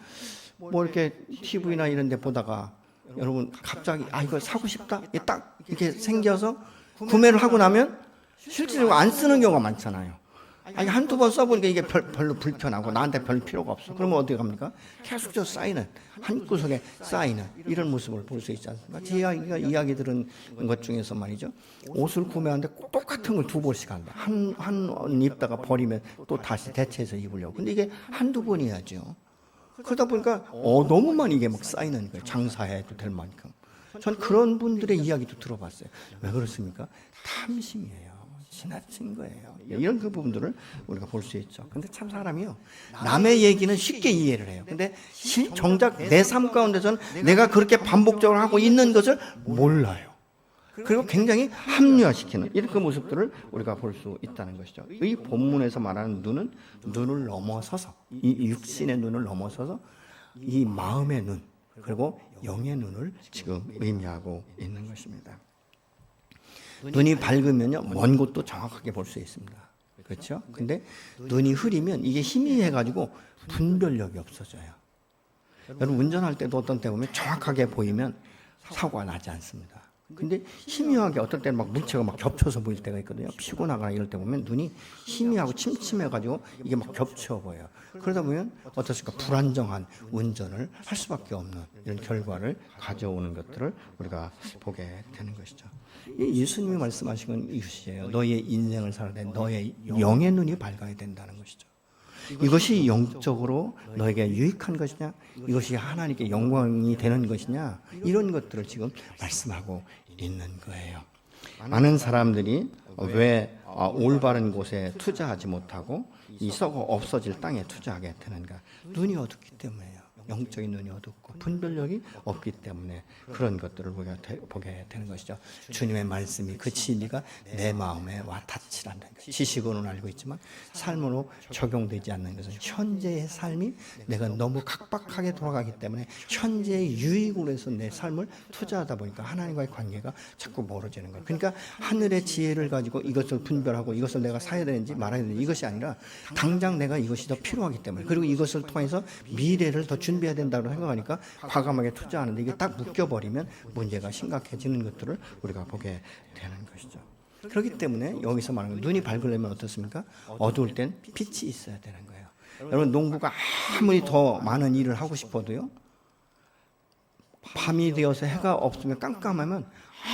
뭐 이렇게 TV나 이런 데 보다가 여러분 갑자기 이거 사고 싶다? 이게 딱 이렇게 생겨서 구매를 하고 나면 실제로 안 쓰는 경우가 많잖아요. 한두 번 써보니까 이게 별로 불편하고 나한테 별 필요가 없어. 그러면 어떻게 합니까? 계속적으로 쌓이는, 한 구석에 쌓이는 이런 모습을 볼 수 있지 않습니까? 제 이야기 들은 것 중에서 말이죠. 옷을 구매하는데 똑같은 걸 두 벌씩 한다. 한 입다가 버리면 또 다시 대체해서 입으려고. 근데 이게 한두 번이야죠. 그러다 보니까 너무 많이 이게 막 쌓이는 거예요. 장사해도 될 만큼. 전 그런 분들의 이야기도 들어봤어요. 왜 그렇습니까? 탐심이에요. 지나친 거예요. 이런 그 부분들을 우리가 볼 수 있죠. 근데 참 사람이요, 남의 얘기는 쉽게 이해를 해요. 근데 정작 내 삶 가운데서는 내가 그렇게 반복적으로 하고 있는 것을 몰라요. 그리고 굉장히 합리화시키는 이런 그 모습들을 우리가 볼 수 있다는 것이죠. 이 본문에서 말하는 눈은 눈을 넘어서서, 이 육신의 눈을 넘어서서 이 마음의 눈, 그리고 영의 눈을 지금 의미하고 있는 것입니다. 눈이 밝으면요, 먼 곳도 정확하게 볼 수 있습니다. 그렇죠? 근데 눈이 흐리면 이게 희미해가지고 분별력이 없어져요. 여러분, 운전할 때도 어떤 때 보면 정확하게 보이면 사고가 나지 않습니다. 근데 희미하게 어떤 때는 막 물체가 막 겹쳐서 보일 때가 있거든요. 피곤하거나 이럴 때 보면 눈이 희미하고 침침해가지고 이게 막 겹쳐 보여요. 그러다 보면 어떻습니까? 불안정한 운전을 할 수밖에 없는 이런 결과를 가져오는 것들을 우리가 보게 되는 것이죠. 이 예수님이 말씀하신 건 이것이에요. 너의 인생을 살아야 돼. 너의 영의 눈이 밝아야 된다는 것이죠. 이것이 영적으로 너에게 유익한 것이냐, 이것이 하나님께 영광이 되는 것이냐, 이런 것들을 지금 말씀하고 있는 거예요. 많은 사람들이 왜 올바른 곳에 투자하지 못하고 이 썩어 없어질 땅에 투자하게 되는가? 눈이 어둡기 때문에요. 영적인 눈이 어둡고 분별력이 없기 때문에 그런 것들을 우리가 보게 되는 것이죠. 주님의 말씀이, 그 진리가 내 마음에 와 닿지라는 것. 지식으로는 알고 있지만 삶으로 적용되지 않는 것은 현재의 삶이 내가 너무 각박하게 돌아가기 때문에 현재의 유익으로 해서 내 삶을 투자하다 보니까 하나님과의 관계가 자꾸 멀어지는 거예요. 그러니까 하늘의 지혜를 가지고 이것을 분별하고 이것을 내가 사야 되는지 말아야 되는지 이것이 아니라 당장 내가 이것이 더 필요하기 때문에, 그리고 이것을 통해서 미래를 더 준비해야 된다고 생각하니까 과감하게 투자하는데 이게 딱 묶여버리면 문제가 심각해지는 것들을 우리가 보게 되는 것이죠. 그렇기 때문에 여기서 말하는 눈이 밝으려면 어떻습니까? 어두울 땐 빛이 있어야 되는 거예요. 여러분, 농부가 아무리 더 많은 일을 하고 싶어도요, 밤이 되어서 해가 없으면 깜깜하면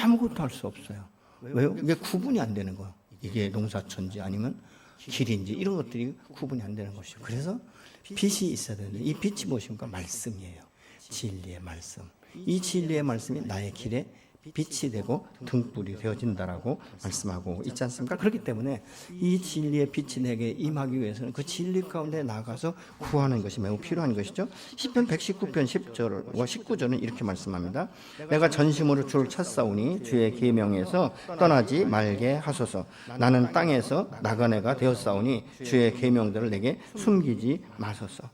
아무것도 할 수 없어요. 왜요? 이게 구분이 안 되는 거예요. 이게 농사촌지 아니면 길인지 이런 것들이 구분이 안 되는 것이죠. 그래서 빛이 있어야 되는데, 이 빛이 무엇입니까? 말씀이에요. 진리의 말씀. 이 진리의 말씀이 나의 길에 빛이 되고 등불이 되어진다라고 말씀하고 있지 않습니까? 그렇기 때문에 이 진리의 빛이 내게 임하기 위해서는 그 진리 가운데 나가서 구하는 것이 매우 필요한 것이죠. 시편 119편 10절과 19절은 이렇게 말씀합니다. 내가 전심으로 주를 찾사오니 주의 계명에서 떠나지 말게 하소서. 나는 땅에서 나그네가 되었사오니 주의 계명들을 내게 숨기지 마소서.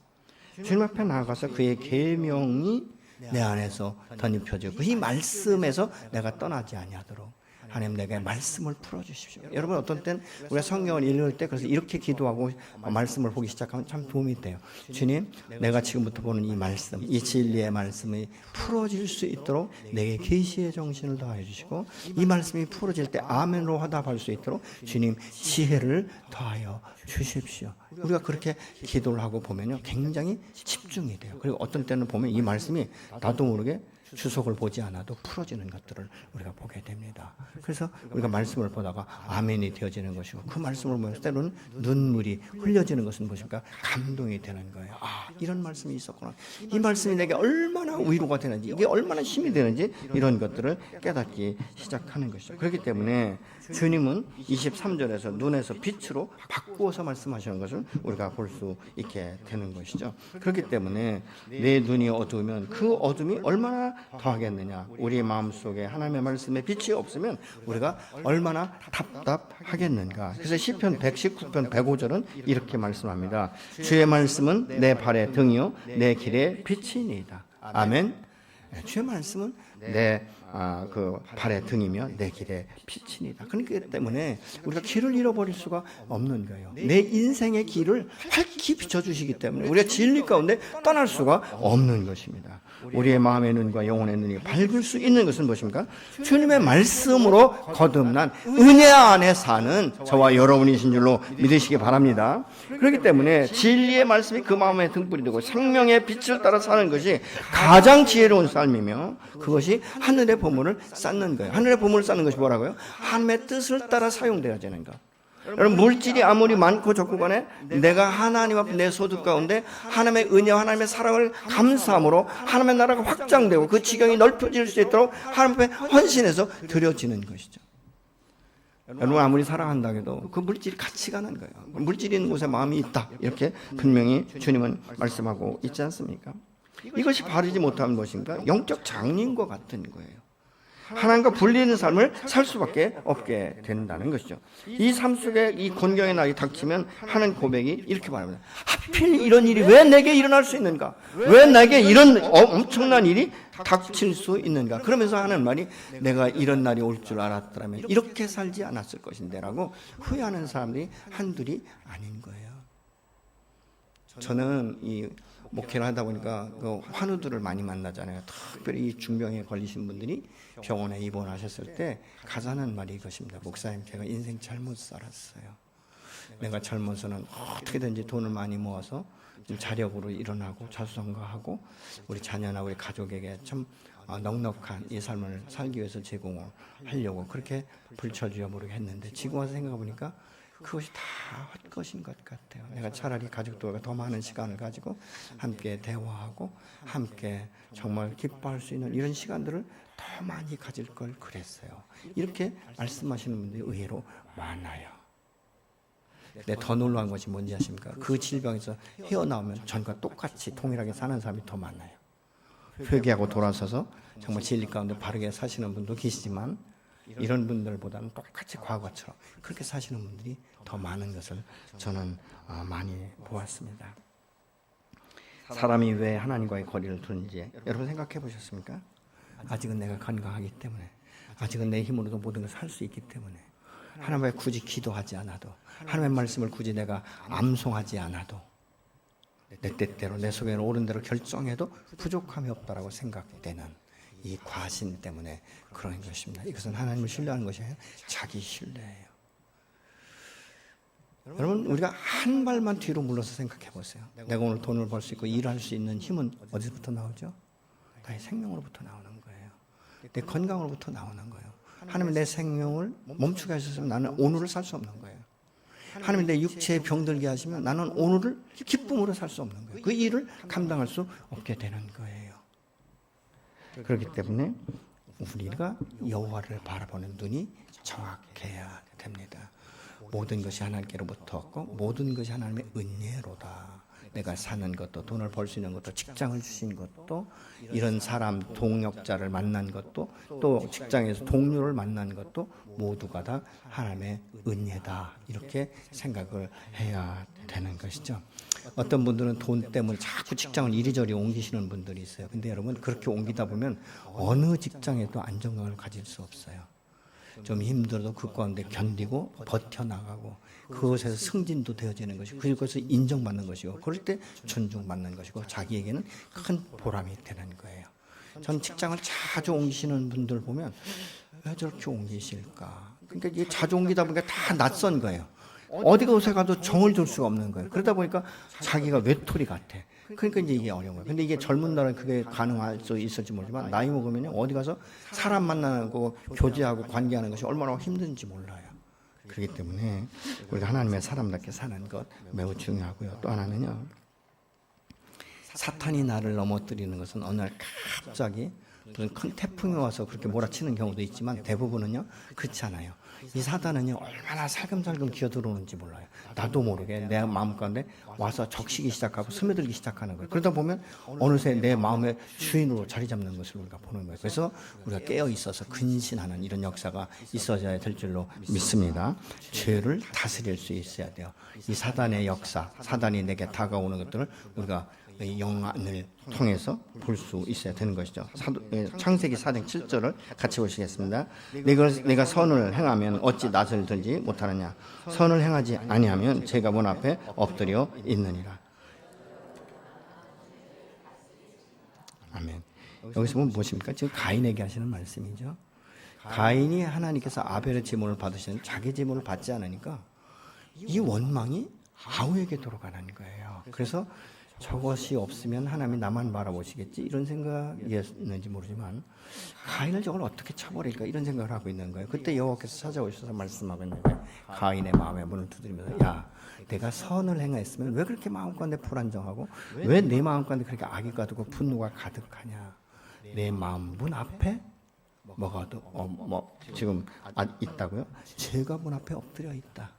주님 앞에 나아가서 그의 계명이 내 안에서 덧입혀지고 이 말씀에서 내가 떠나지 아니하도록 하나님 내게 말씀을 풀어주십시오. 여러분, 어떤 때는 우리가 성경을 읽을 때 그래서 이렇게 기도하고 말씀을 보기 시작하면 참 도움이 돼요. 주님, 내가 지금부터 보는 이 말씀, 이 진리의 말씀이 풀어질 수 있도록 내게 계시의 정신을 더하여 주시고, 이 말씀이 풀어질 때 아멘으로 화답할 수 있도록 주님 지혜를 더하여 주십시오. 우리가 그렇게 기도를 하고 보면요, 굉장히 집중이 돼요. 그리고 어떤 때는 보면 이 말씀이 나도 모르게 주석을 보지 않아도 풀어지는 것들을 우리가 보게 됩니다. 그래서 우리가 말씀을 보다가 아멘이 되어지는 것이고, 그 말씀을 보면서 때로는 눈물이 흘려지는 것은 무엇입니까? 감동이 되는 거예요. 아, 이런 말씀이 있었구나. 이 말씀이 내게 얼마나 위로가 되는지, 이게 얼마나 힘이 되는지, 이런 것들을 깨닫기 시작하는 것이죠. 그렇기 때문에 주님은 23절에서 눈에서 빛으로 바꾸어서 말씀하시는 것을 우리가 볼 수 있게 되는 것이죠. 그렇기 때문에 내 눈이 어두우면 그 어둠이 얼마나 더하겠느냐. 우리 마음속에 하나님의 말씀에 빛이 없으면 우리가 얼마나 답답하겠는가. 그래서 시편 119편 105절은 이렇게 말씀합니다. 주의 말씀은 내 발의 등이요 내 길의 빛이니이다. 아멘. 주의 말씀은 내 그 발의 등이며 내 길의 빛이니이다. 그렇기 때문에 우리가 길을 잃어버릴 수가 없는 거예요. 내 인생의 길을 밝히 비춰주시기 때문에 우리가 진리 가운데 떠날 수가 없는 것입니다. 우리의 마음의 눈과 영혼의 눈이 밝을 수 있는 것은 무엇입니까? 주님의 말씀으로 거듭난 은혜 안에 사는 저와 여러분이신 줄로 믿으시기 바랍니다. 그렇기 때문에 진리의 말씀이 그 마음의 등불이 되고 생명의 빛을 따라 사는 것이 가장 지혜로운 삶이며, 그것이 하늘의 보물을 쌓는 거예요. 하늘의 보물을 쌓는 것이 뭐라고요? 하나님의 뜻을 따라 사용되어야 되는 것. 여러분, 물질이 아무리 많고 적고 간에 내가 하나님 앞에 내 소득 가운데 하나님의 은혜와 하나님의 사랑을 감사함으로 하나님의 나라가 확장되고 그 지경이 넓혀질 수 있도록 하나님 앞에 헌신해서 드려지는 것이죠. 여러분, 아무리 사랑한다 해도 그 물질이 같이 가는 거예요. 물질이 있는 곳에 마음이 있다, 이렇게 분명히 주님은 말씀하고 있지 않습니까? 이것이 바르지 못하면 무엇인가? 영적 장님과 같은 거예요. 하나님과 분리된 삶을 살 수밖에 없게 된다는 것이죠. 이 삶 속에 이 곤경의 날이 닥치면 하는 고백이 이렇게 말합니다. 하필 이런 일이 왜 내게 일어날 수 있는가? 왜 내게 이런 엄청난 일이 닥칠 수 있는가? 그러면서 하는 말이 내가 이런 날이 올 줄 알았더라면 이렇게 살지 않았을 것인데 라고 후회하는 사람들이 한둘이 아닌 거예요. 저는 이 목회를 하다 보니까 그 환우들을 많이 만나잖아요. 특별히 이 중병에 걸리신 분들이 병원에 입원하셨을 때 가자는 말이 이것입니다. 목사님, 제가 인생 잘못 살았어요. 내가 젊어서는 어떻게든지 돈을 많이 모아서 좀 자력으로 일어나고 자수성가하고 우리 자녀나 우리 가족에게 참 넉넉한 이 삶을 살기 위해서 제공을 하려고 그렇게 불철주야 모르게 했는데 지금 와서 생각해보니까 그것이 다 헛것인 것 같아요. 내가 차라리 가족들과 더 많은 시간을 가지고 함께 대화하고 함께 정말 기뻐할 수 있는 이런 시간들을 더 많이 가질 걸 그랬어요. 이렇게 말씀하시는 분들이 의외로 많아요. 근데 더 놀라운 것이 뭔지 아십니까? 그 질병에서 헤어나오면 전과 똑같이 동일하게 사는 사람이 더 많아요. 회개하고 돌아서서 정말 진리 가운데 바르게 사시는 분도 계시지만 이런 분들보다는 똑같이 과거처럼 그렇게 사시는 분들이 더 많은 것을 저는 많이 보았습니다. 사람이 왜 하나님과의 거리를 두는지 여러분 생각해 보셨습니까? 아직은 내가 건강하기 때문에, 아직은 내 힘으로도 모든 것을 할 수 있기 때문에, 하나님께 굳이 기도하지 않아도, 하나님의 말씀을 굳이 내가 암송하지 않아도, 내 뜻대로 내 속에는 옳은 대로 결정해도 부족함이 없다라고 생각되는 이 과신 때문에 그런 것입니다. 이것은 하나님을 신뢰하는 것이 아니라 자기 신뢰예요. 여러분, 우리가 한 발만 뒤로 물러서 생각해 보세요. 내가 오늘 돈을 벌 수 있고 일할 수 있는 힘은 어디서부터 나오죠? 나의 생명으로부터 나오는 거예요. 내 건강으로부터 나오는 거예요. 하나님이 내 생명을 멈추게 하셨으면 나는 오늘을 살 수 없는 거예요. 하나님이 내 육체에 병들게 하시면 나는 오늘을 기쁨으로 살 수 없는 거예요. 그 일을 감당할 수 없게 되는 거예요. 그렇기 때문에 우리가 여호와를 바라보는 눈이 정확해야 됩니다. 모든 것이 하나님께로부터 왔고 모든 것이 하나님의 은혜로다. 내가 사는 것도, 돈을 벌 수 있는 것도, 직장을 주신 것도, 이런 사람 동역자를 만난 것도, 또 직장에서 동료를 만난 것도 모두가 다 하나님의 은혜다. 이렇게 생각을 해야 되는 것이죠. 어떤 분들은 돈 때문에 자꾸 직장을 이리저리 옮기시는 분들이 있어요. 근데 여러분, 그렇게 옮기다 보면 어느 직장에도 안정감을 가질 수 없어요. 좀 힘들어도 그 가운데 견디고 버텨나가고 그것에서 승진도 되어지는 것이고 그것에서 인정받는 것이고 그럴 때 존중받는 것이고 자기에게는 큰 보람이 되는 거예요. 전 직장을 자주 옮기시는 분들 보면 왜 저렇게 옮기실까? 그러니까 이게 자주 옮기다 보니까 다 낯선 거예요. 어디 곳에 가도 정을 줄 수가 없는 거예요. 그러다 보니까 자기가 외톨이 같아. 그러니까 이제 이게 어려운 거예요. 근데 이게 젊은 날은 그게 가능할 수 있을지 모르지만 나이 먹으면 어디 가서 사람 만나는 거 교제하고 관계하는 것이 얼마나 힘든지 몰라요. 그렇기 때문에 우리가 하나님의 사람답게 사는 것 매우 중요하고요. 또 하나는요. 사탄이 나를 넘어뜨리는 것은 어느 날 갑자기 무슨 큰 태풍이 와서 그렇게 몰아치는 경우도 있지만 대부분은요. 그렇지 않아요. 이 사단은요. 얼마나 살금살금 기어들어오는지 몰라요. 나도 모르게 내 마음 가운데 와서 적시기 시작하고 스며들기 시작하는 거예요. 그러다 보면 어느새 내 마음의 주인으로 자리 잡는 것을 우리가 보는 거예요. 그래서 우리가 깨어 있어서 근신하는 이런 역사가 있어야 될 줄로 믿습니다. 죄를 다스릴 수 있어야 돼요. 이 사단의 역사, 사단이 내게 다가오는 것들을 우리가 영안을 통해서 볼 수 있어야 되는 것이죠. 창세기 4장 7절을 같이 보시겠습니다. 내가 선을 행하면 어찌 낯을 들지 못하느냐. 선을 행하지 아니하면 제가 문 앞에 엎드려 있느니라. 아멘. 여기서 보면 무엇입니까? 지금 가인에게 하시는 말씀이죠. 가인이 하나님께서 아벨의 제물을 받으시는 자기 제물을 받지 않으니까 이 원망이 아우에게 돌아가는 거예요. 그래서 저것이 없으면 하나님이 나만 바라보시겠지 이런 생각이었는지 모르지만 가인을 저걸 어떻게 쳐버릴까 이런 생각을 하고 있는 거예요. 그때 여호와께서 찾아오셔서 말씀하고 있는데 가인의 마음에 문을 두드리면서 야 내가 선을 행했으면 왜 그렇게 마음 가운데 불안정하고 왜 내 마음 가운데 그렇게 악이 가득하고 분노가 가득하냐. 내 마음 문 앞에 뭐가 지금 있다고요? 죄가 문 앞에 엎드려 있다.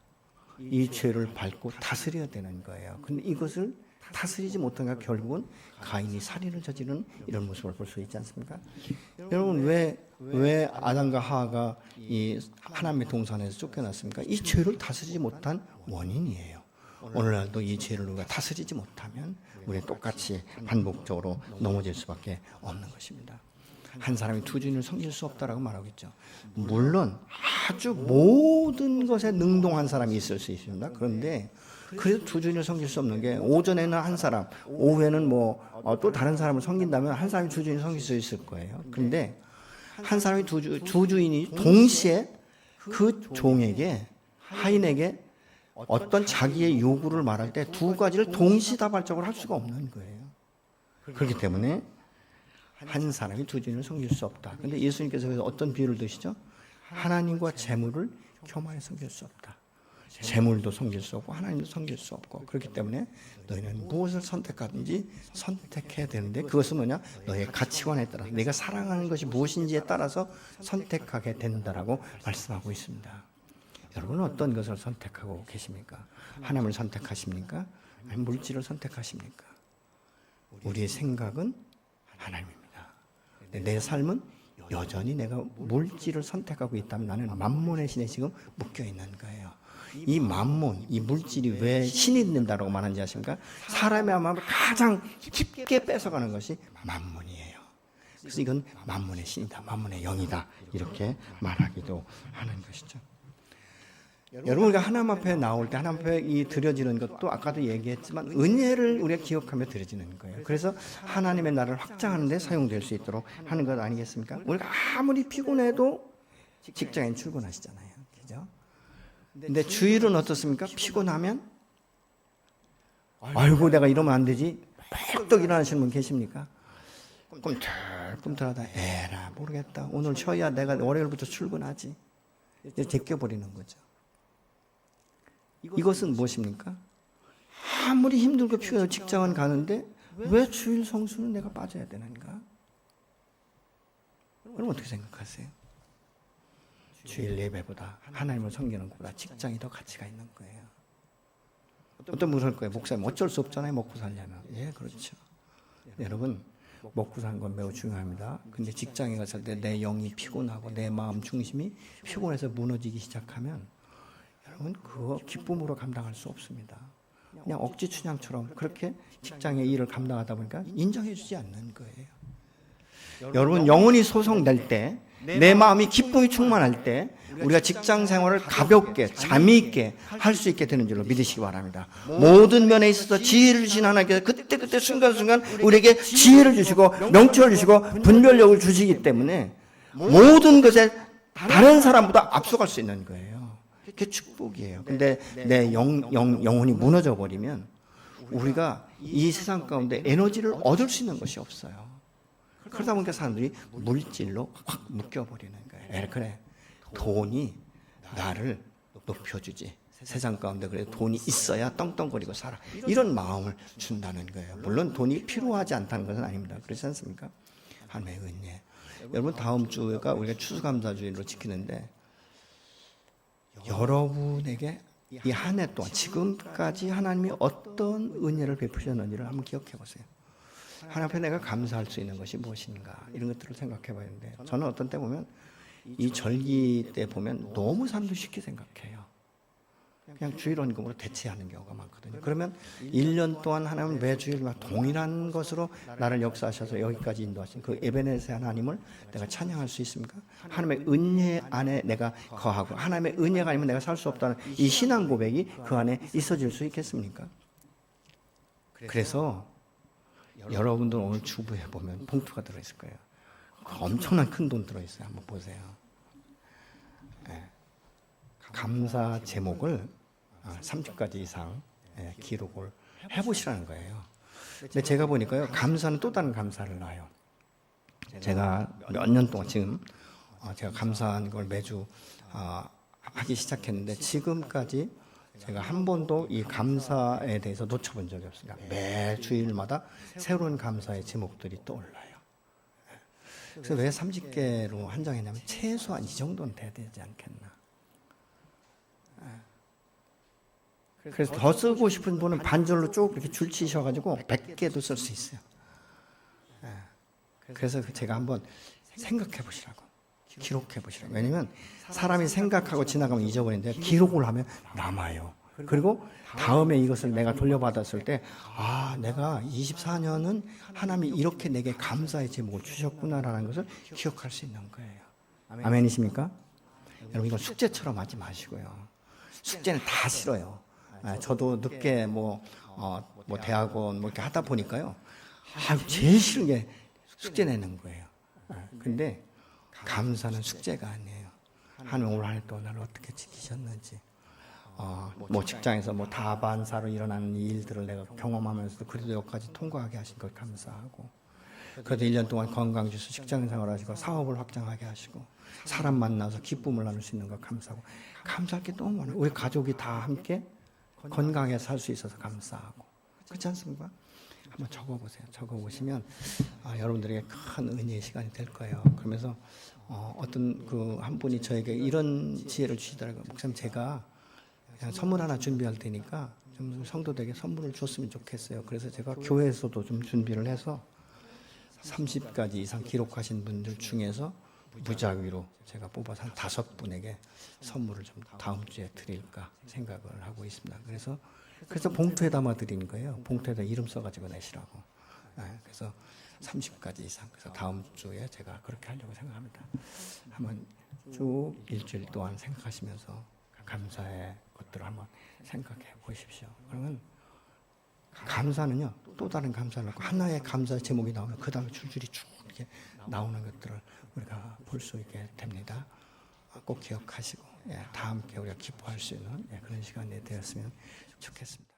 이 죄를 밟고 다스려야 되는 거예요. 근데 이것을 다스리지 못한가 결국은 가인이 살인을 저지르는 이런 모습을 볼 수 있지 않습니까? 여러분 왜 아담과 하와가 이 하나님의 동산에서 쫓겨났습니까? 이 죄를 다스리지 못한 원인이에요. 오늘날도 이 죄를 우리가 다스리지 못하면 우리 똑같이 반복적으로 넘어질 수밖에 없는 것입니다. 한 사람이 두 주인을 섬길 수 없다라고 말하고 있죠. 물론 아주 모든 것에 능동한 사람이 있을 수 있습니다. 그런데 그래도 두 주인을 섬길 수 없는 게 오전에는 한 사람, 오후에는 또 다른 사람을 섬긴다면 한 사람이 두 주인을 섬길 수 있을 거예요. 그런데 한 사람이 두 주인이 동시에 그 종에게 하인에게 어떤 자기의 요구를 말할 때 두 가지를 동시다발적으로 할 수가 없는 거예요. 그렇기 때문에 한 사람이 두 주인을 섬길 수 없다. 그런데 예수님께서 어떤 비유를 드시죠? 하나님과 재물을 교만에 섬길 수 없다. 재물도 섬길 수 없고 하나님도 섬길 수 없고 그렇기 때문에 너희는 무엇을 선택하든지 선택해야 되는데 그것은 뭐냐? 너의 가치관에 따라서 내가 사랑하는 것이 무엇인지에 따라서 선택하게 된다라고 말씀하고 있습니다. 여러분은 어떤 것을 선택하고 계십니까? 하나님을 선택하십니까? 아니면 물질을 선택하십니까? 우리의 생각은 하나님입니다. 내 삶은 여전히 내가 물질을 선택하고 있다면 나는 만몬의 신에 지금 묶여 있는 거예요. 이 만몬, 이 물질이 왜 신이 된다고 말하는지 아십니까? 사람의 마음을 가장 깊게 뺏어가는 것이 만몬이에요. 그래서 이건 만몬의 신이다, 만몬의 영이다 이렇게 말하기도 하는 것이죠. 여러분 우리가 하나님 앞에 나올 때 하나님 앞에 이 드려지는 것도 아까도 얘기했지만 은혜를 우리가 기억하며 드려지는 거예요. 그래서 하나님의 나라를 확장하는 데 사용될 수 있도록 하는 것 아니겠습니까? 우리가 아무리 피곤해도 직장에 출근하시잖아요. 그죠? 근데 주일은 어떻습니까? 피곤하면 아이고 내가 이러면 안 되지. 벌떡 일어나시는 분 계십니까? 꿈틀꿈틀하다 에라 모르겠다. 오늘 쉬어야 내가 월요일부터 출근하지. 제껴버리는 거죠. 이것은 무엇입니까? 아무리 힘들고 피곤해도 직장은 가는데 왜 주일 성수는 내가 빠져야 되는가? 여러분 어떻게 생각하세요? 주일 예배보다 하나님을 섬기는 것보다 직장이 더 가치가 있는 거예요. 어떤 분이 그럴 거예요. 목사님 어쩔 수 없잖아요. 먹고 살려면. 예, 그렇죠. 여러분 먹고 사는 건 매우 중요합니다. 근데 직장에 갔을 때 내 영이 피곤하고 내 마음 중심이 피곤해서 무너지기 시작하면 여러분 그거 기쁨으로 감당할 수 없습니다. 그냥 억지 춘향처럼 그렇게 직장의 일을 감당하다 보니까 인정해 주지 않는 거예요. 여러분 영혼이 소송될 때 내 마음이 기쁨이 충만할 때 우리가 직장 생활을 가볍게 재미있게 할 수 있게 되는 줄로 믿으시기 바랍니다. 모든 면에 있어서 지혜를 주신 하나님께서 그때 순간순간 우리에게 지혜를 주시고 명철을 주시고 분별력을 주시기 때문에 모든 것에 다른 사람보다 앞서갈 수 있는 거예요. 그게 축복이에요. 근데 내 영혼이 무너져 버리면 우리가 이 세상 가운데 에너지를 얻을 수 있는 것이 없어요. 그러다 보니까 사람들이 물질로 확 묶여버리는 거예요. 그래, 돈이 나를 높여주지. 세상 가운데 그래 돈이 있어야 떵떵거리고 살아. 이런 마음을 준다는 거예요. 물론 돈이 필요하지 않다는 것은 아닙니다. 그렇지 않습니까? 하나님의 은혜. 여러분 다음 주가 우리가 추수감사주일로 지키는데 여러분에게 이 한 해 동안 지금까지 하나님이 어떤 은혜를 베푸셨는지를 한번 기억해 보세요. 하나님 앞에 내가 감사할 수 있는 것이 무엇인가 이런 것들을 생각해 봐야 되는데 저는 어떤 때 보면 이 절기 때 보면 너무 사람들이 쉽게 생각해요. 그냥 주일원금으로 대체하는 경우가 많거든요. 그러면 1년 동안 하나님은 매주일 동일한 것으로 나를 역사하셔서 여기까지 인도하신 그 에베네세 하나님을 내가 찬양할 수 있습니까? 하나님의 은혜 안에 내가 거하고 하나님의 은혜가 아니면 내가 살 수 없다는 이 신앙 고백이 그 안에 있어질 수 있겠습니까? 그래서 여러분들 오늘 주부에 보면 봉투가 들어있을 거예요. 엄청난 큰 돈 들어있어요. 한번 보세요. 감사 제목을 30가지 이상 기록을 해보시라는 거예요. 근데 제가 보니까요, 감사는 또 다른 감사를 놔요. 제가 몇 년 동안 지금 제가 감사한 걸 매주 하기 시작했는데 지금까지 제가 한 번도 이 감사에 대해서 놓쳐본 적이 없습니다. 매 주일마다 새로운 감사의 제목들이 떠올라요. 그래서 왜 30개로 한정했냐면 최소한 이 정도는 돼야 되지 않겠나. 그래서 더 쓰고 싶은 분은 반절로 쭉 이렇게 줄치셔가지고 100개도 쓸 수 있어요. 그래서 제가 한번 생각해 보시라고, 기록해 보시라고. 왜냐면 사람이 생각하고 지나가면 잊어버리는데 기록을 하면 남아요. 그리고 다음에 이것을 내가 돌려받았을 때, 아, 내가 24년은 하나님이 이렇게 내게 감사의 제목을 주셨구나라는 것을 기억할 수 있는 거예요. 아멘이십니까? 여러분, 이건 숙제처럼 하지 마시고요. 숙제는 다 싫어요. 저도 늦게 뭐 대학원 뭐 이렇게 하다 보니까요. 제일 싫은 게 숙제 내는 거예요. 근데 감사는 숙제가 아니에요. 하나님 오늘 한 해 동안 나를 어떻게 지키셨는지, 뭐 직장에서 뭐 다반사로 일어나는 일들을 내가 경험하면서도 그래도 여기까지 통과하게 하신 걸 감사하고, 그래도 1년 동안 건강 주셔서 직장 생활하시고 사업을 확장하게 하시고 사람 만나서 기쁨을 나눌 수 있는 걸 감사하고, 감사할 게 너무 많아요. 우리 가족이 다 함께 건강하게 살 수 있어서 감사하고, 그렇지 않습니까? 한번 적어보세요. 적어보시면 여러분들에게 큰 은혜의 시간이 될 거예요. 그러면서 어떤 그 한 분이 저에게 이런 지혜를 주시더라고요. 목사님, 제가 그냥 선물 하나 준비할 테니까 좀 성도들에게 선물을 줬으면 좋겠어요. 그래서 제가 교회에서도 좀 준비를 해서 30가지 이상 기록하신 분들 중에서 무작위로 제가 뽑아서 한 5분에게 선물을 좀 다음 주에 드릴까 생각을 하고 있습니다. 그래서 봉투에 담아 드리는 거예요. 봉투에다 이름 써가지고 내시라고. 그래서 30가지 이상. 그래서 다음 주에 제가 그렇게 하려고 생각합니다. 한번 쭉 일주일 동안 생각하시면서 감사의 것들을 한번 생각해 보십시오. 그러면 감사는요, 또 다른 감사를 하고 하나의 감사 제목이 나오면 그 다음에 줄줄이 쭉 이렇게 나오는 것들을 우리가 볼 수 있게 됩니다. 꼭 기억하시고 다 함께 우리가 기뻐할 수 있는 그런 시간이 되었으면 좋겠습니다.